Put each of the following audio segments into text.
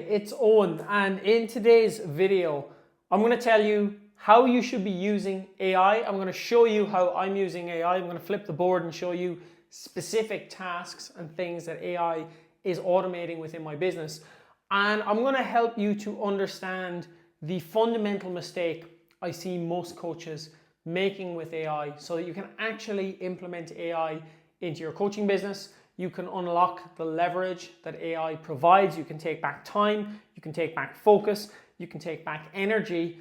it's Owen, and in today's video I'm going to tell you how you should be using AI. I'm going to show you how I'm using AI. I'm going to flip the board and show you specific tasks and things that AI is automating within my business. And I'm going to help you to understand the fundamental mistake I see most coaches making with AI so that you can actually implement AI into your coaching business. You can unlock the leverage that AI provides. You can take back time, you can take back focus, you can take back energy,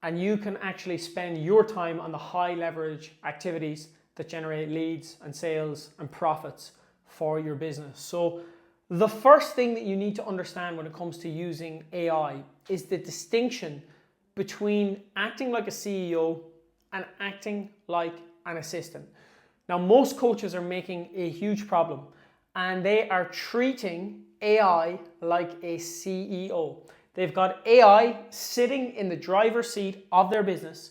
and you can actually spend your time on the high leverage activities that generate leads and sales and profits for your business. So the first thing that you need to understand when it comes to using AI is the distinction between acting like a CEO and acting like an assistant. Now, most coaches are making a huge problem, and they are treating AI like a CEO. They've got AI sitting in the driver's seat of their business,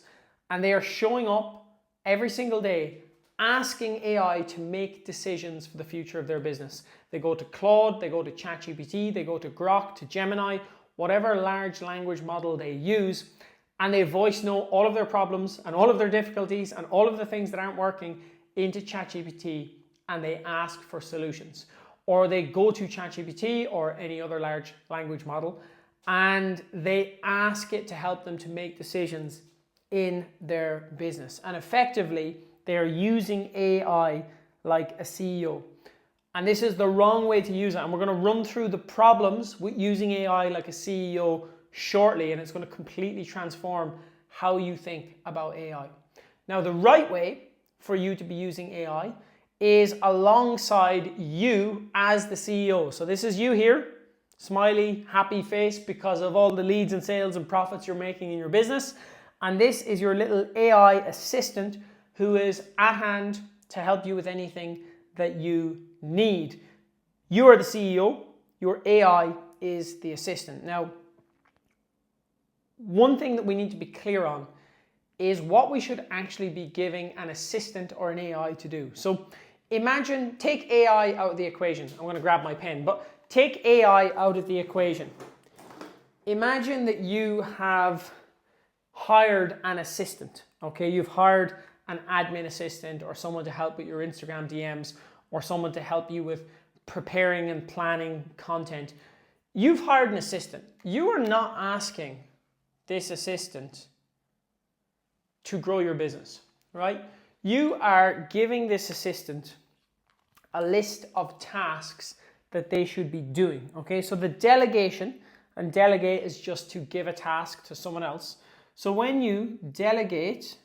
and they are showing up every single day asking AI to make decisions for the future of their business. They go to Claude, they go to ChatGPT, they go to Grok, to Gemini, whatever large language model they use, and they voice note all of their problems and all of their difficulties and all of the things that aren't working into ChatGPT, and they ask for solutions. Or they go to ChatGPT or any other large language model and they ask it to help them to make decisions in their business. And effectively, they are using AI like a CEO. And this is the wrong way to use it. And we're going to run through the problems with using AI like a CEO shortly, and it's going to completely transform how you think about AI. Now, the right way for you to be using AI is alongside you as the CEO. So this is you here, smiley, happy face because of all the leads and sales and profits you're making in your business. And this is your little AI assistant who is at hand to help you with anything that you need. You are the CEO, your AI is the assistant. Now, one thing that we need to be clear on is what we should actually be giving an assistant or an AI to do. So imagine, take AI out of the equation. I'm going to grab my pen, but take AI out of the equation. Imagine that you have hired an assistant, okay? You've hired an admin assistant or someone to help with your Instagram DMs or someone to help you with preparing and planning content. You've hired an assistant. You are not asking this assistant to grow your business, right? You are giving this assistant a list of tasks that they should be doing, okay? So the delegation, and delegate is just to give a task to someone else. So when you delegate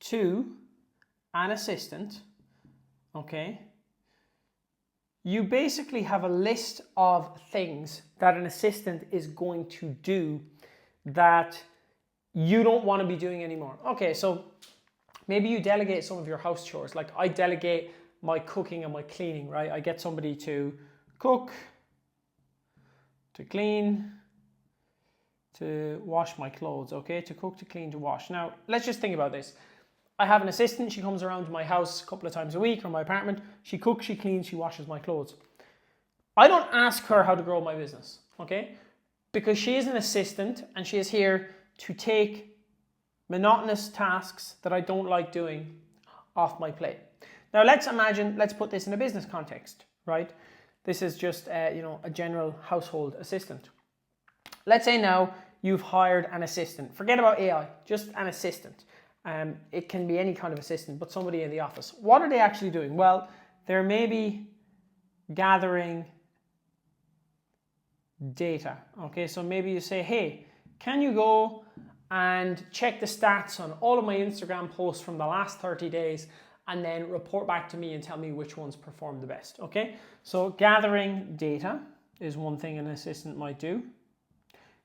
to an assistant, okay, you basically have a list of things that an assistant is going to do that you don't want to be doing anymore. Okay, so maybe you delegate some of your house chores. Like I delegate my cooking and my cleaning, right? I get somebody to cook, to clean, to wash my clothes, okay? To cook, to clean, to wash. Now, let's just think about this. I have an assistant. She comes around to my house a couple of times a week or my apartment. She cooks, she cleans, she washes my clothes. I don't ask her how to grow my business, okay? Because she is an assistant and she is here to take monotonous tasks that I don't like doing off my plate. Now let's put this in a business context, right? This is just a general household assistant. Let's say now you've hired an assistant. Forget about AI, just an assistant. It can be any kind of assistant, but somebody in the office. What are they actually doing? Well, they're maybe gathering data. Okay, so maybe you say, hey, can you go and check the stats on all of my Instagram posts from the last 30 days and then report back to me and tell me which ones performed the best, okay? So gathering data is one thing an assistant might do.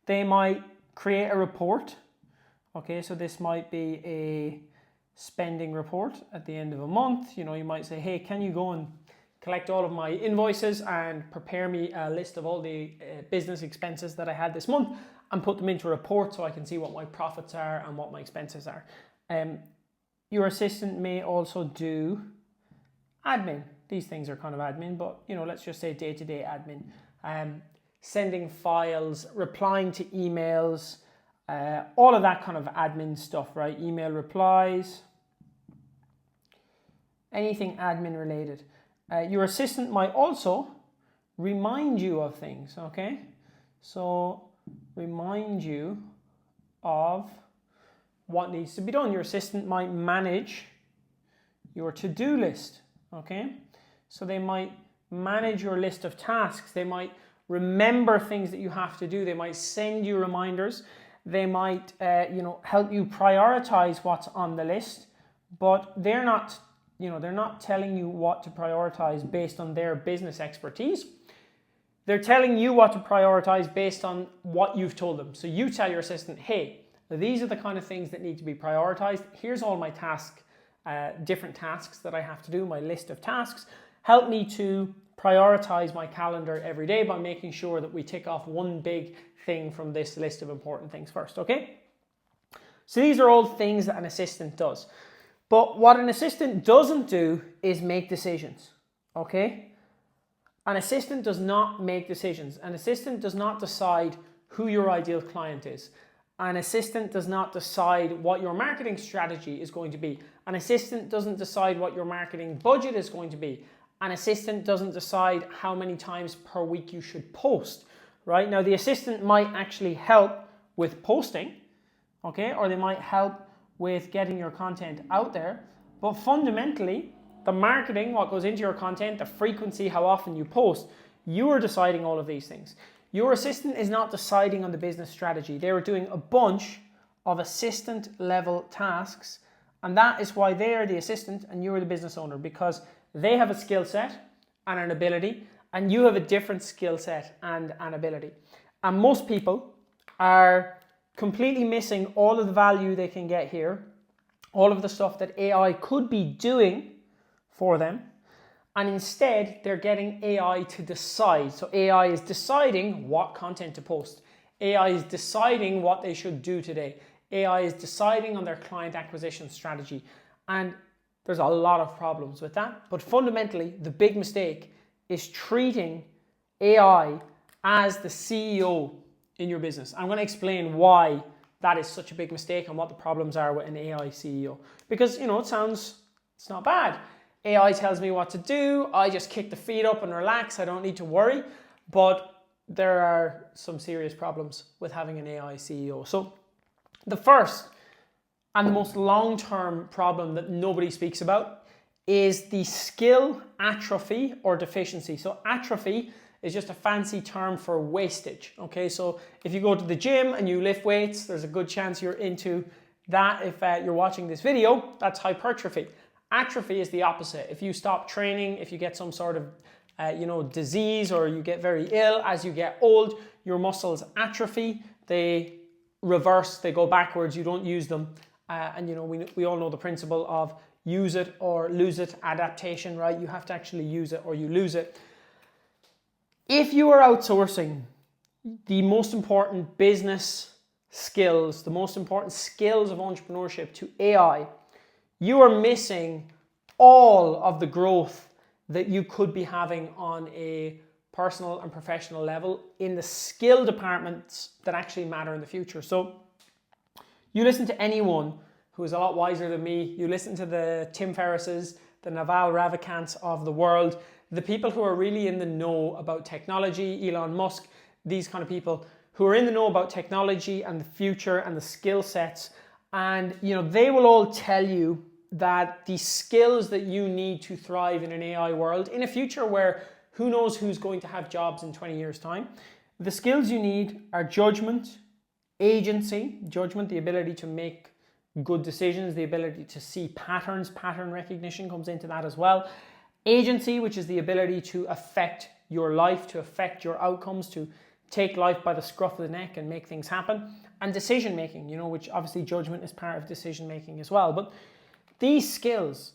They might create a report, okay? So this might be a spending report at the end of a month. You know, you might say, hey, can you go and collect all of my invoices and prepare me a list of all the business expenses that I had this month and put them into a report so I can see what my profits are and what my expenses are. Your assistant may also do admin. These things are kind of admin, but let's just say day-to-day admin. sending files, replying to emails, all of that kind of admin stuff, right? Email replies, anything admin related. Your assistant might also remind you of things, okay? So remind you of what needs to be done. Your assistant might manage your to-do list, okay? So they might manage your list of tasks. They might remember things that you have to do. They might send you reminders. They might, help you prioritize what's on the list, but they're not telling you what to prioritize based on their business expertise. They're telling you what to prioritize based on what you've told them. So you tell your assistant, hey, these are the kind of things that need to be prioritized. Here's all my different tasks that I have to do, my list of tasks. Help me to prioritize my calendar every day by making sure that we tick off one big thing from this list of important things first, okay? So these are all things that an assistant does. But what an assistant doesn't do is make decisions, okay? An assistant does not make decisions. An assistant does not decide who your ideal client is. An assistant does not decide what your marketing strategy is going to be. An assistant doesn't decide what your marketing budget is going to be. An assistant doesn't decide how many times per week you should post, right? Now, the assistant might actually help with posting, okay? Or they might help with getting your content out there. But fundamentally, the marketing, what goes into your content, the frequency, how often you post, you are deciding all of these things. Your assistant is not deciding on the business strategy. They are doing a bunch of assistant level tasks, and that is why they are the assistant and you are the business owner, because they have a skill set and an ability, and you have a different skill set and an ability. And most people are completely missing all of the value they can get here, all of the stuff that AI could be doing for them, and instead they're getting AI to decide. So AI is deciding what content to post. AI is deciding what they should do today. AI is deciding on their client acquisition strategy. And there's a lot of problems with that. But fundamentally, the big mistake is treating AI as the CEO in your business. I'm going to explain why that is such a big mistake and what the problems are with an AI CEO. Because, it's not bad. AI tells me what to do. I just kick the feet up and relax. I don't need to worry. But there are some serious problems with having an AI CEO. So the first and the most long-term problem that nobody speaks about is the skill atrophy or deficiency. So atrophy is just a fancy term for wastage. Okay, so if you go to the gym and you lift weights, there's a good chance you're into that. If you're watching this video, that's hypertrophy. Atrophy is the opposite. If you stop training, if you get some sort of disease, or you get very ill as you get old, your muscles atrophy, they reverse, they go backwards, you don't use them. We all know the principle of use it or lose it adaptation, right? You have to actually use it or you lose it. If you are outsourcing the most important business skills, the most important skills of entrepreneurship to AI, you are missing all of the growth that you could be having on a personal and professional level in the skill departments that actually matter in the future. So you listen to anyone who is a lot wiser than me, you listen to the Tim Ferrisses, the Naval Ravikants of the world, the people who are really in the know about technology, Elon Musk, these kind of people who are in the know about technology and the future and the skill sets. And they will all tell you that the skills that you need to thrive in an AI world, in a future where who knows who's going to have jobs in 20 years' time, the skills you need are judgment, agency, judgment, the ability to make good decisions, the ability to see patterns, pattern recognition comes into that as well. Agency, which is the ability to affect your life, to affect your outcomes, to take life by the scruff of the neck and make things happen. And decision making, which obviously judgment is part of decision making as well. But these skills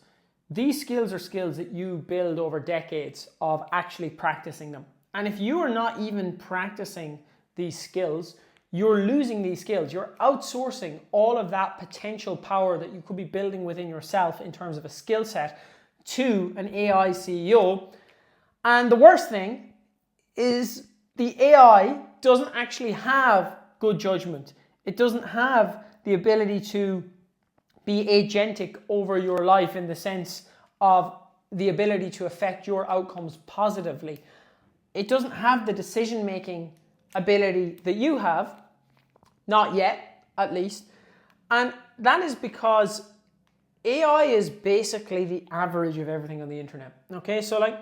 are skills that you build over decades of actually practicing them. And if you are not even practicing these skills, you're losing these skills. You're outsourcing all of that potential power that you could be building within yourself in terms of a skill set to an AI CEO. And the worst thing is the AI doesn't actually have good judgment. It doesn't have the ability to be agentic over your life in the sense of the ability to affect your outcomes positively. It doesn't have the decision-making ability that you have, not yet, at least. And that is because AI is basically the average of everything on the internet. Okay, so like,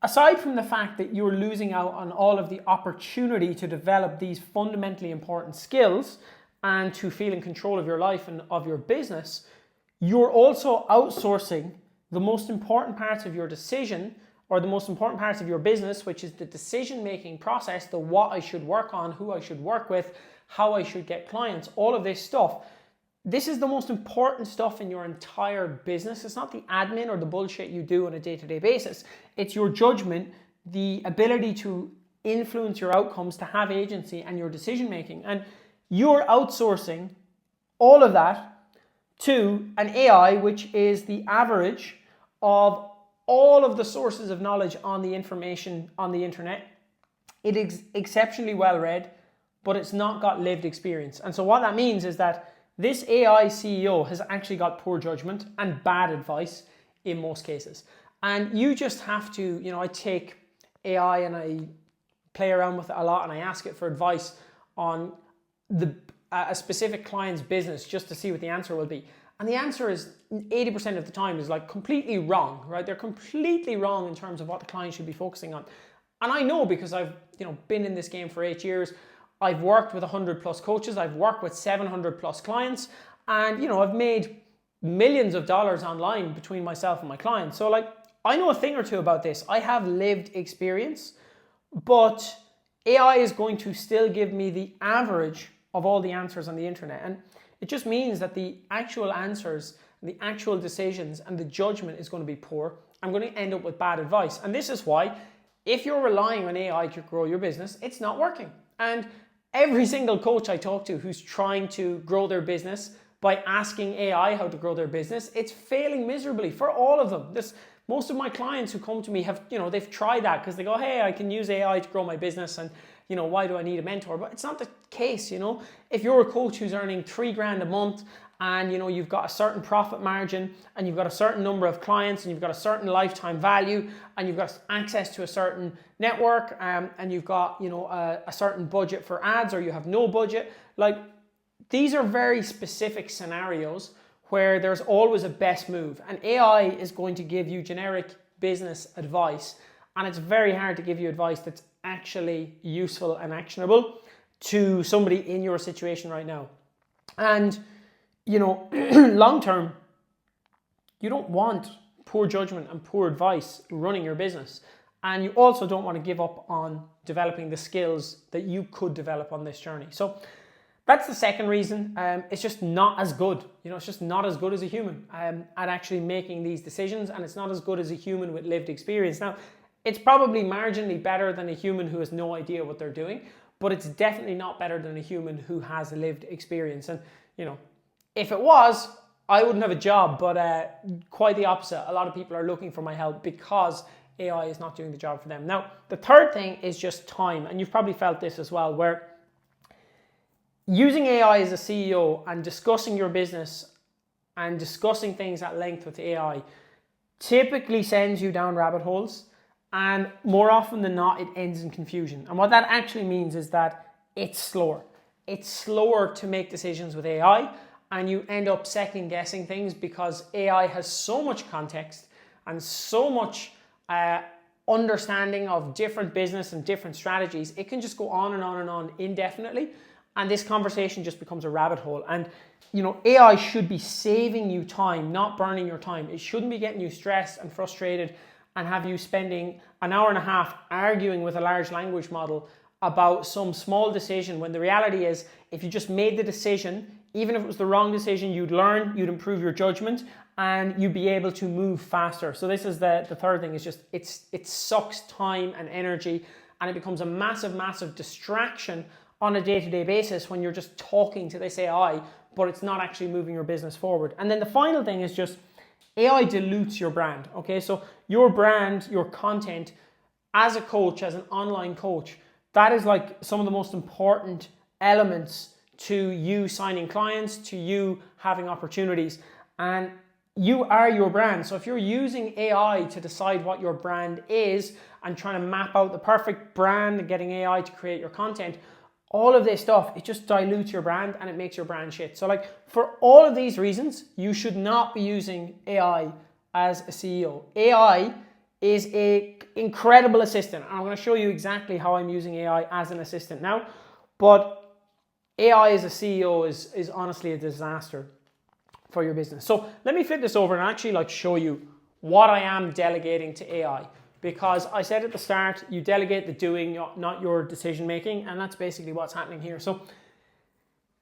aside from the fact that you're losing out on all of the opportunity to develop these fundamentally important skills and to feel in control of your life and of your business, you're also outsourcing the most important parts of your decision, or the most important parts of your business, which is the decision-making process, the what I should work on, who I should work with, how I should get clients, all of this stuff. This is the most important stuff in your entire business. It's not the admin or the bullshit you do on a day-to-day basis. It's your judgment, the ability to influence your outcomes, to have agency, and your decision-making. And you're outsourcing all of that to an AI, which is the average of all of the sources of knowledge on the information on the internet. It is exceptionally well read, but it's not got lived experience. And so what that means is that this AI CEO has actually got poor judgment and bad advice in most cases. And you just have to, I take AI and I play around with it a lot, and I ask it for advice on a specific client's business just to see what the answer will be. And the answer is 80% of the time is like completely wrong, right? They're completely wrong in terms of what the client should be focusing on. And I know because I've, been in this game for 8 years. I've worked with 100 plus coaches. I've worked with 700 plus clients, and I've made millions of dollars online between myself and my clients. So like, I know a thing or two about this. I have lived experience, but AI is going to still give me the average of all the answers on the internet. And it just means that the actual answers, the actual decisions, and the judgment is going to be poor. I'm going to end up with bad advice. And this is why, if you're relying on AI to grow your business, it's not working. And every single coach I talk to who's trying to grow their business by asking AI how to grow their business, it's failing miserably for all of them. Most of my clients who come to me have, they've tried that because they go, hey, I can use AI to grow my business, and why do I need a mentor? But it's not the case. If you're a coach who's earning $3,000 a month, and you've got a certain profit margin, and you've got a certain number of clients, and you've got a certain lifetime value, and you've got access to a certain network, and you've got a certain budget for ads, or you have no budget, like, these are very specific scenarios where there's always a best move, and AI is going to give you generic business advice, and it's very hard to give you advice that's actually useful and actionable to somebody in your situation right now. And long term, you don't want poor judgment and poor advice running your business. And you also don't want to give up on developing the skills that you could develop on this journey. So that's the second reason. It's just not as good. It's just not as good as a human at actually making these decisions. And it's not as good as a human with lived experience. Now, it's probably marginally better than a human who has no idea what they're doing, but it's definitely not better than a human who has lived experience. And, if it was, I wouldn't have a job, but quite the opposite. A lot of people are looking for my help because AI is not doing the job for them. Now, the third thing is just time. And you've probably felt this as well, where using AI as a CEO and discussing your business and discussing things at length with AI typically sends you down rabbit holes. And more often than not, it ends in confusion. And what that actually means is that it's slower. It's slower to make decisions with AI, and you end up second guessing things because AI has so much context and so much understanding of different business and different strategies. It can just go on and on and on indefinitely, and this conversation just becomes a rabbit hole. And AI should be saving you time, not burning your time. It shouldn't be getting you stressed and frustrated and have you spending an hour and a half arguing with a large language model about some small decision, when the reality is, if you just made the decision, even if it was the wrong decision, you'd learn, you'd improve your judgment, and you'd be able to move faster. So this is the third thing, is just it sucks time and energy, and it becomes a massive, massive distraction on a day-to-day basis when you're just talking to this AI, but it's not actually moving your business forward. And then the final thing is just AI dilutes your brand, okay? So your brand, your content, as a coach, as an online coach, that is like some of the most important elements to you signing clients, to you having opportunities. And you are your brand. So if you're using AI to decide what your brand is and trying to map out the perfect brand and getting AI to create your content, all of this stuff, it just dilutes your brand and it makes your brand shit. So like for all of these reasons, you should not be using AI as a CEO. AI is an incredible assistant. And I'm going to show you exactly how I'm using AI as an assistant now. But AI as a CEO is honestly a disaster for your business. So let me flip this over and actually like show you what I am delegating to AI. Because I said at the start, you delegate the doing, not your decision making, and that's basically what's happening here. So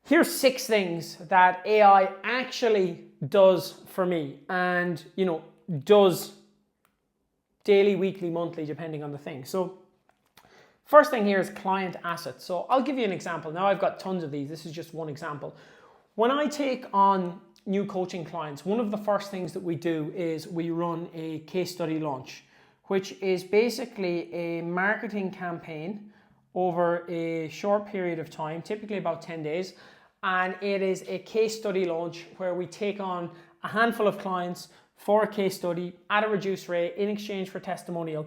here's 6 things that AI actually does for me, and does daily, weekly, monthly, depending on the thing. So first thing here is client assets. So I'll give you an example. Now I've got tons of these. This is just one example. When I take on new coaching clients, one of the first things that we do is we run a case study launch, which is basically a marketing campaign over a short period of time, typically about 10 days. And it is a case study launch where we take on a handful of clients for a case study at a reduced rate in exchange for testimonial.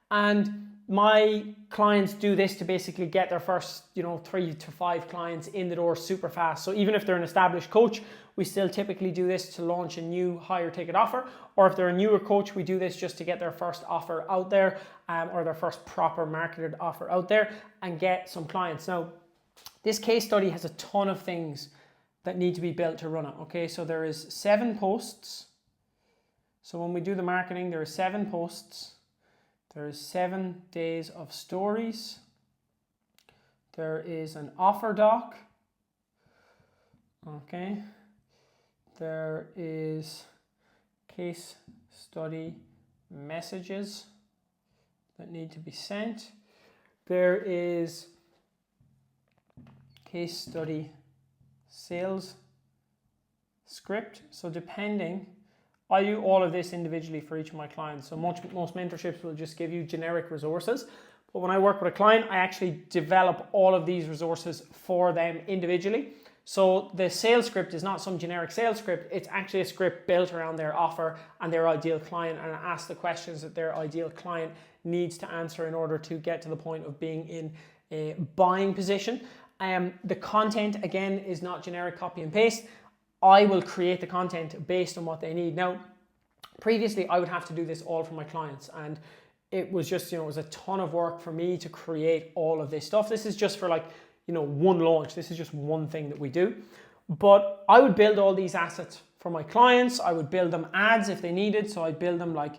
And my clients do this to basically get their first 3 to 5 clients in the door super fast. So even if they're an established coach, we still typically do this to launch a new higher ticket offer. Or if they're a newer coach, we do this just to get their first offer out there, or their first proper marketed offer out there and get some clients. Now, this case study has a ton of things that need to be built to run it. Okay, so there is 7 posts. So when we do the marketing, there are 7 posts. There is 7 days of stories. There is an offer doc. Okay. There is case study messages that need to be sent. There is case study sales script. So depending, I do all of this individually for each of my clients. So most mentorships will just give you generic resources. But when I work with a client, I actually develop all of these resources for them individually. So the sales script is not some generic sales script. It's actually a script built around their offer and their ideal client, and ask the questions that their ideal client needs to answer in order to get to the point of being in a buying position. The content, again, is not generic copy and paste. I will create the content based on what they need. Now, previously, I would have to do this all for my clients, and it was just, it was a ton of work for me to create all of this stuff. This is just for one launch. This is just one thing that we do. But I would build all these assets for my clients. I would build them ads if they needed. So I'd build them like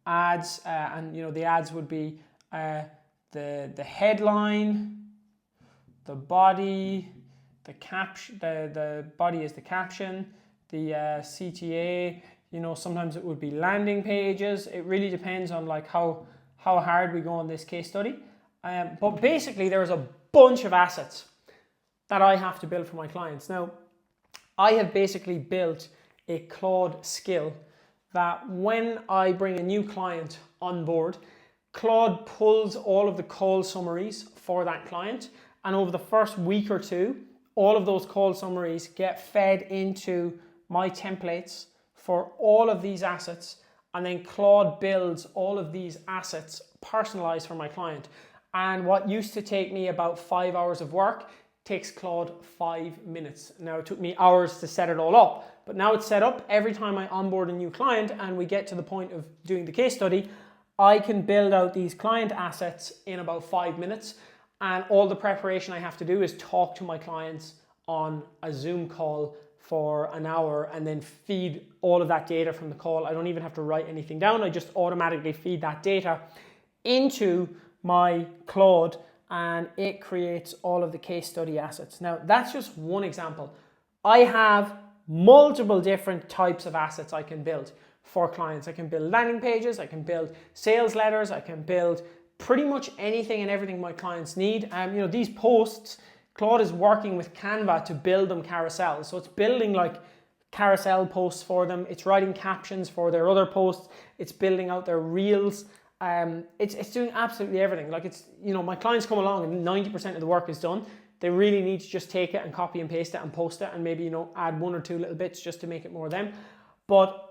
ads, and the ads would be the headline, the body, the caption. The body is the caption, the CTA. Sometimes it would be landing pages. It really depends on how hard we go on this case study. But basically, there is a bunch of assets that I have to build for my clients. Now, I have basically built a Claude skill that when I bring a new client on board, Claude pulls all of the call summaries for that client. And over the first week or two, all of those call summaries get fed into my templates for all of these assets. And then Claude builds all of these assets personalized for my client. And what used to take me about 5 hours of work takes Claude 5 minutes. Now, it took me hours to set it all up, but now it's set up. Every time I onboard a new client and we get to the point of doing the case study, I can build out these client assets in about 5 minutes. And all the preparation I have to do is talk to my clients on a Zoom call for an hour and then feed all of that data from the call. I don't even have to write anything down. I just automatically feed that data into my Claude, and it creates all of the case study assets. Now, that's just one example. I have multiple different types of assets I can build for clients. I can build landing pages, I can build sales letters, I can build pretty much anything and everything my clients need. These posts, Claude is working with Canva to build them carousels. So it's building carousel posts for them. It's writing captions for their other posts. It's building out their reels. It's doing absolutely everything. Like it's, my clients come along and 90% of the work is done. They really need to just take it and copy and paste it and post it and maybe, add one or two little bits just to make it more them. But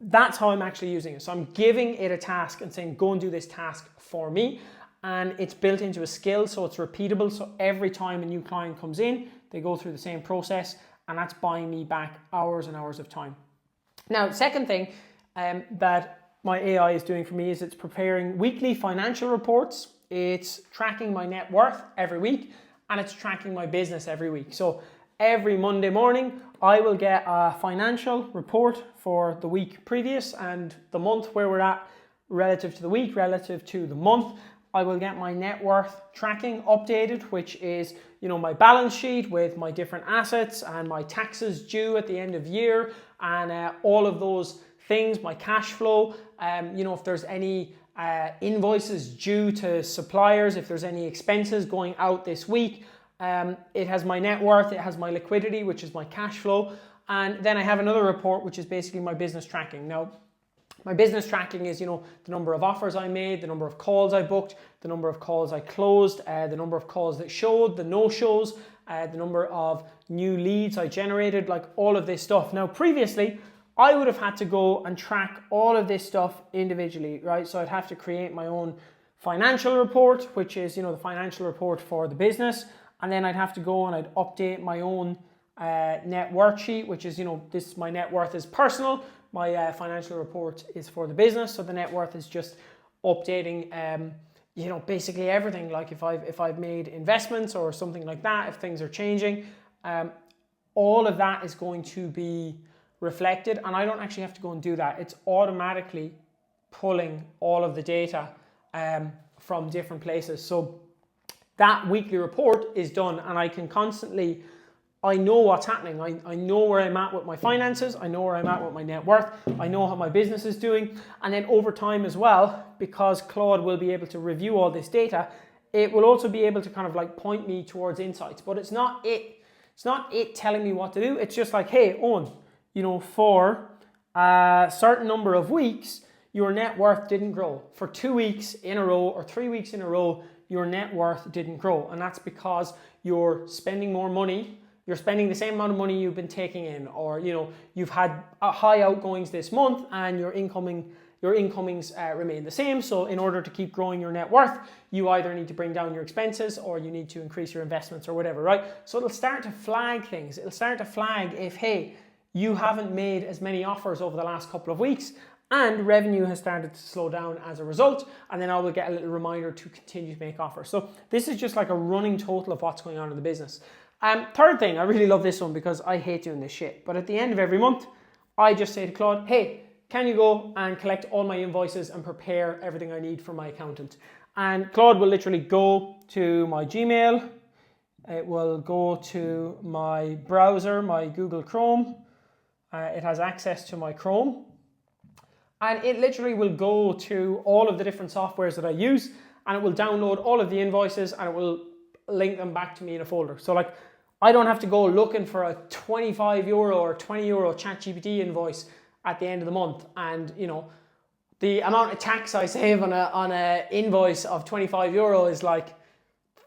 that's how I'm actually using it. So I'm giving it a task and saying, go and do this task for me. And it's built into a skill, so it's repeatable. So every time a new client comes in, they go through the same process, and that's buying me back hours and hours of time. Now, the second thing that my AI is doing for me is it's preparing weekly financial reports. It's tracking my net worth every week, and it's tracking my business every week. So every Monday morning, I will get a financial report for the week previous and the month where we're at relative to the week, relative to the month. I will get my net worth tracking updated, which is, my balance sheet with my different assets and my taxes due at the end of year and all of those things, my cash flow, if there's any invoices due to suppliers, if there's any expenses going out this week. It has my net worth, it has my liquidity, which is my cash flow. And then I have another report, which is basically my business tracking. Now, my business tracking is, the number of offers I made, the number of calls I booked, the number of calls I closed, the number of calls that showed, the no-shows, the number of new leads I generated, like all of this stuff. Now, previously, I would have had to go and track all of this stuff individually, right? So I'd have to create my own financial report, which is, the financial report for the business. And then I'd have to go and I'd update my own net worth sheet, which is, my net worth is personal. My financial report is for the business. So the net worth is just updating, basically everything. Like if I've made investments or something like that, if things are changing, all of that is going to be reflected, and I don't actually have to go and do that. It's automatically pulling all of the data from different places. So that weekly report is done, and I can constantly, I know what's happening. I know where I'm at with my finances. I know where I'm at with my net worth. I know how my business is doing. And then over time as well, because Claude will be able to review all this data, it will also be able to kind of like point me towards insights. But it's not it telling me what to do. It's just like, hey, Owen, for a certain number of weeks, your net worth didn't grow. For 2 weeks in a row or 3 weeks in a row, your net worth didn't grow. And that's because you're spending more money. You're spending the same amount of money you've been taking in, or you've had high outgoings this month and your incomings remain the same. So in order to keep growing your net worth, you either need to bring down your expenses or you need to increase your investments or whatever, right? So it'll start to flag things. It'll start to flag if, hey, you haven't made as many offers over the last couple of weeks and revenue has started to slow down as a result, and then I will get a little reminder to continue to make offers. So this is just like a running total of what's going on in the business. Third thing, I really love this one because I hate doing this shit. But at the end of every month, I just say to Claude, hey, can you go and collect all my invoices and prepare everything I need for my accountant? And Claude will literally go to my Gmail. It will go to my browser, my Google Chrome. It has access to my Chrome. And it literally will go to all of the different softwares that I use, and it will download all of the invoices and it will link them back to me in a folder. So like, I don't have to go looking for a 25 euro or 20 euro ChatGPT invoice at the end of the month. And the amount of tax I save on a invoice of 25 euro is like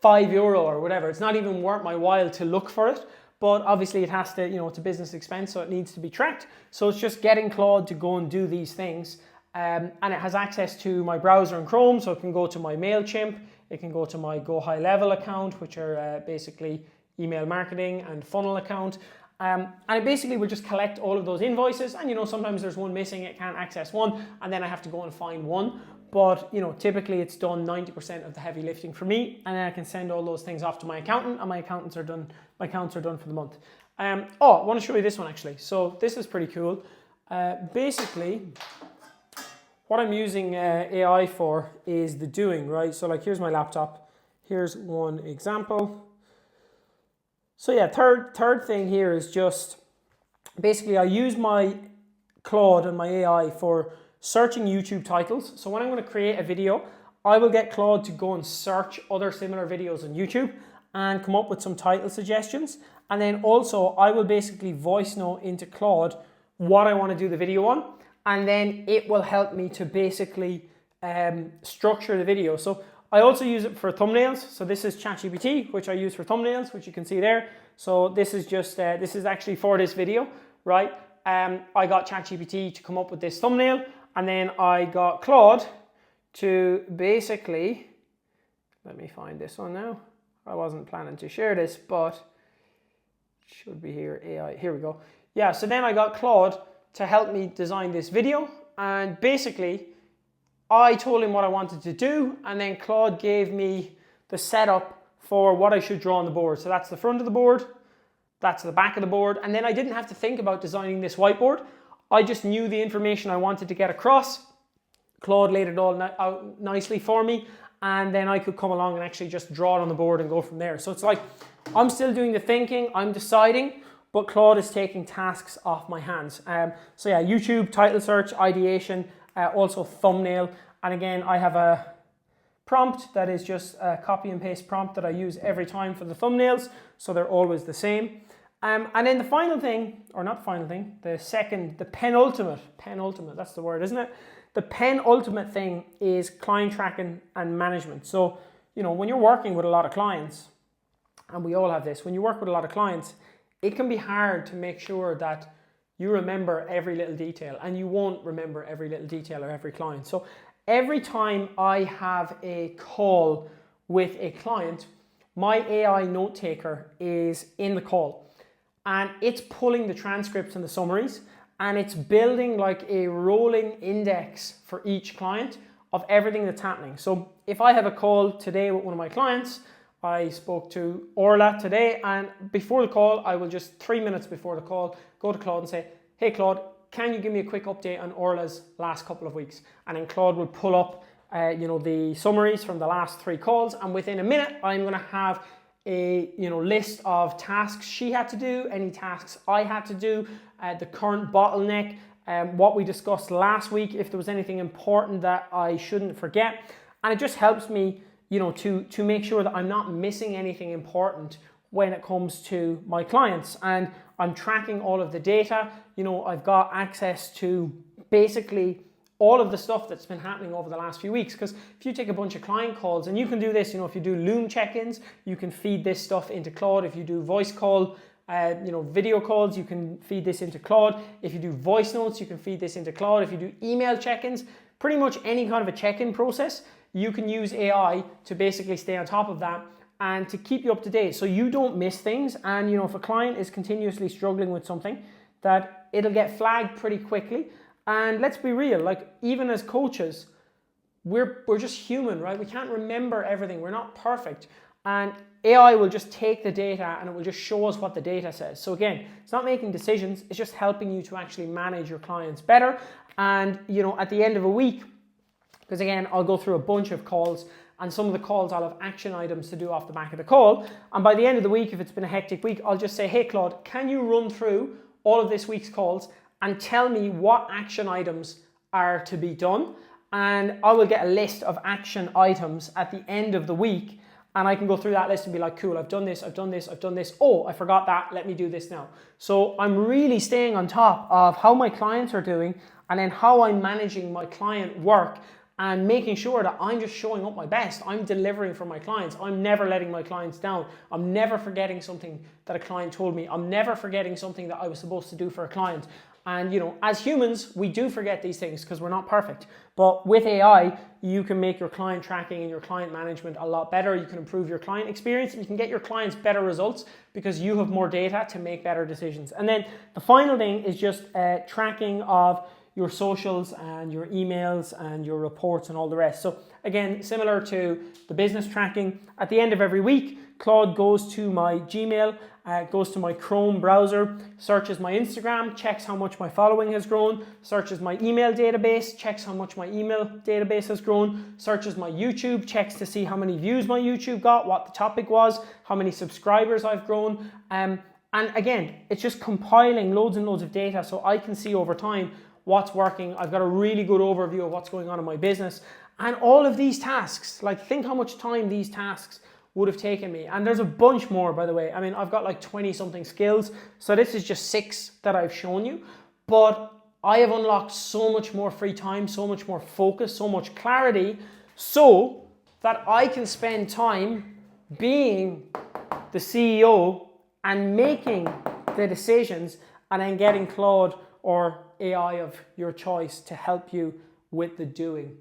5 euro or whatever. It's not even worth my while to look for it. But obviously it has to, it's a business expense, so it needs to be tracked. So it's just getting Claude to go and do these things. And it has access to my browser and Chrome, so it can go to my MailChimp, it can go to my Go High Level account, which are basically email marketing and funnel account. And it basically will just collect all of those invoices. And sometimes there's one missing, it can't access one, and then I have to go and find one. But typically it's done 90% of the heavy lifting for me, and then I can send all those things off to my accountant, and my accounts are done for the month. I want to show you this one actually. So this is pretty cool. Basically, what I'm using AI for is the doing, right? So like, here's my laptop. Here's one example. So yeah, third thing here is just basically I use my Claude and my AI for searching YouTube titles. So when I'm going to create a video, I will get Claude to go and search other similar videos on YouTube and come up with some title suggestions. And then also I will basically voice note into Claude what I want to do the video on. And then it will help me to basically structure the video. So I also use it for thumbnails. So this is ChatGPT, which I use for thumbnails, which you can see there. So this is just, this is actually for this video, right? I got ChatGPT to come up with this thumbnail, and then I got Claude to basically, let me find this one now. I wasn't planning to share this, but it should be here, AI, here we go. Yeah, so then I got Claude to help me design this video, and basically I told him what I wanted to do, and then Claude gave me the setup for what I should draw on the board. So that's the front of the board, that's the back of the board, and then I didn't have to think about designing this whiteboard. I just knew the information I wanted to get across. Claude laid it all out nicely for me, and then I could come along and actually just draw it on the board and go from there. So it's like, I'm still doing the thinking, I'm deciding, but Claude is taking tasks off my hands. So yeah, YouTube, title search, ideation, also thumbnail. And again, I have a prompt that is just a copy and paste prompt that I use every time for the thumbnails. So they're always the same. And then the final thing, or not final thing, the penultimate, that's the word, isn't it? The penultimate thing is client tracking and management. So, you know, when you're working with a lot of clients, and we all have this, when you work with a lot of clients, it can be hard to make sure that you remember every little detail, and you won't remember every little detail of every client. So every time I have a call with a client, my AI note taker is in the call, and it's pulling the transcripts and the summaries, and it's building like a rolling index for each client of everything that's happening. So if I have a call today with one of my clients, I spoke to Orla today, and before the call, I will just 3 minutes before the call, go to Claude and say, hey Claude, can you give me a quick update on Orla's last couple of weeks? And then Claude will pull up the summaries from the last 3 calls, and within a minute, I'm gonna have a list of tasks she had to do, any tasks I had to do, the current bottleneck, what we discussed last week, if there was anything important that I shouldn't forget. And it just helps me to make sure that I'm not missing anything important when it comes to my clients. And I'm tracking all of the data. I've got access to basically all of the stuff that's been happening over the last few weeks. Because if you take a bunch of client calls, and you can do this, if you do Loom check-ins, you can feed this stuff into Claude. If you do voice call, video calls, you can feed this into Claude. If you do voice notes, you can feed this into Claude. If you do email check-ins, pretty much any kind of a check-in process, you can use AI to basically stay on top of that and to keep you up to date so you don't miss things. And if a client is continuously struggling with something, that it'll get flagged pretty quickly. And let's be real, like even as coaches, we're just human, right? We can't remember everything. We're not perfect. And AI will just take the data and it will just show us what the data says. So again, it's not making decisions, it's just helping you to actually manage your clients better. And at the end of a week, because again, I'll go through a bunch of calls, and some of the calls I'll have action items to do off the back of the call. And by the end of the week, if it's been a hectic week, I'll just say, hey Claude, can you run through all of this week's calls and tell me what action items are to be done? And I will get a list of action items at the end of the week, and I can go through that list and be like, cool, I've done this, I've done this, I've done this. Oh, I forgot that, let me do this now. So I'm really staying on top of how my clients are doing, and then how I'm managing my client work, and making sure that I'm just showing up my best. I'm delivering for my clients. I'm never letting my clients down. I'm never forgetting something that a client told me. I'm never forgetting something that I was supposed to do for a client. And as humans, we do forget these things because we're not perfect. But with AI, you can make your client tracking and your client management a lot better. You can improve your client experience, and you can get your clients better results because you have more data to make better decisions. And then the final thing is just tracking of your socials and your emails and your reports and all the rest. So again, similar to the business tracking, at the end of every week, Claude goes to my Gmail, goes to my Chrome browser, searches my Instagram, checks how much my following has grown, searches my email database, checks how much my email database has grown, searches my YouTube, checks to see how many views my YouTube got, what the topic was, how many subscribers I've grown. And again, it's just compiling loads and loads of data so I can see over time what's working. I've got a really good overview of what's going on in my business. And all of these tasks, like think how much time these tasks would have taken me. And there's a bunch more, by the way. I mean, I've got like 20 something skills. So this is just 6 that I've shown you. But I have unlocked so much more free time, so much more focus, so much clarity, so that I can spend time being the CEO and making the decisions, and then getting Claude or AI of your choice to help you with the doing.